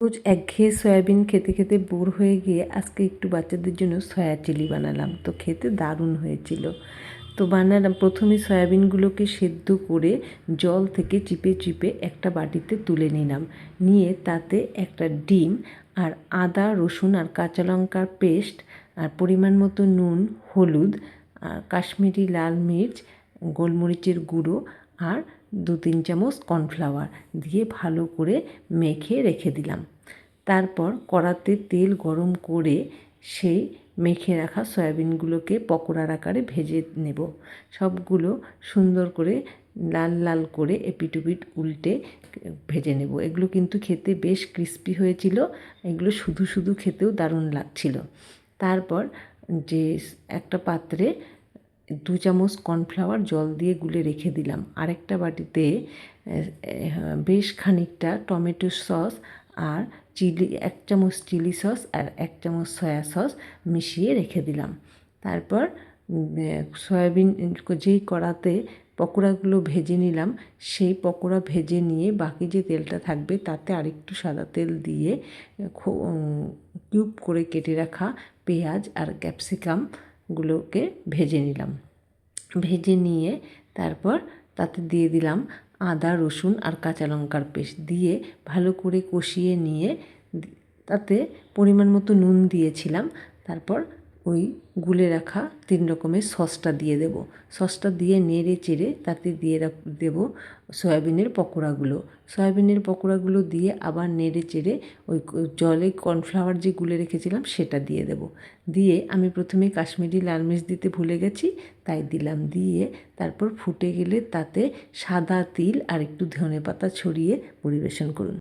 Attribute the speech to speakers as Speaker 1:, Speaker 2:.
Speaker 1: রোজ একঘেয়ে সয়াবিন খেতে খেতে বোর হয়ে গিয়ে আজকে একটু বাচ্চাদের জন্য সয়া চিলি বানালাম। তো খেতে দারুণ হয়েছিল। তো বানালাম, প্রথমে সয়াবিনগুলোকে সেদ্ধ করে জল থেকে চিপে চিপে একটা বাটিতে তুলে নিলাম। নিয়ে তাতে একটা ডিম আর আদা রসুন আর কাঁচা লঙ্কার পেস্ট আর পরিমাণ মতো নুন, হলুদ আর কাশ্মীরি লাল মির্চ, গোলমরিচের গুঁড়ো আর 2-3 চামচ কর্নফ্লাওয়ার দিয়ে ভালো করে মেখে রেখে দিলাম। তারপর কড়াতে তেল গরম করে সেই মেখে রাখা সয়াবিনগুলোকে পকোড়ার আকারে ভেজে নেব। সবগুলো সুন্দর করে লাল লাল করে এপিট ওপিট উল্টে ভেজে নেব। এগুলো কিন্তু খেতে বেশ ক্রিস্পি হয়েছিল। এগুলো শুধু শুধু খেতেও দারুণ লাগছিল। তারপর যে একটা পাত্রে 2 চামচ কর্নফ্লাওয়ার জল দিয়ে গুলে রেখে দিলাম। আরেকটা বাটিতে বেশ খানিকটা টমেটো সস আর 1 চামচ চিলি সস আর 1 চামচ সয়া সস মিশিয়ে রেখে দিলাম। তারপর সয়াবিন যেই কড়াতে পকোড়াগুলো ভেজে নিলাম, সেই পকোড়া ভেজে নিয়ে বাকি যে তেলটা থাকবে তাতে আরেকটু সাদা তেল দিয়ে কিউব করে কেটে রাখা পেঁয়াজ আর ক্যাপসিকামগুলোকে ভেজে নিলাম। ভেজে নিয়ে তারপর তাতে দিয়ে দিলাম আদা রসুন আর কাঁচা লঙ্কার পেস্ট দিয়ে ভালো করে কষিয়ে নিয়ে তাতে পরিমাণ মতো নুন দিয়েছিলাম। তারপর ওই গুলে রাখা 3 রকমের সসটা দিয়ে দেব। সসটা দিয়ে নেড়ে চেড়ে তাতে দিয়ে দেব সয়াবিনের পকোড়াগুলো। সয়াবিনের পকোড়াগুলো দিয়ে আবার নেড়ে চেড়ে ওই জলে কর্নফ্লাওয়ার যে গুলে রেখেছিলাম সেটা দিয়ে দেব। দিয়ে আমি প্রথমে কাশ্মীরি লাল মির্চ দিতে ভুলে গেছি, তাই দিলাম। দিয়ে তারপর ফুটে গেলে তাতে সাদা তিল আর একটু ধনেপাতা ছড়িয়ে পরিবেশন করুন।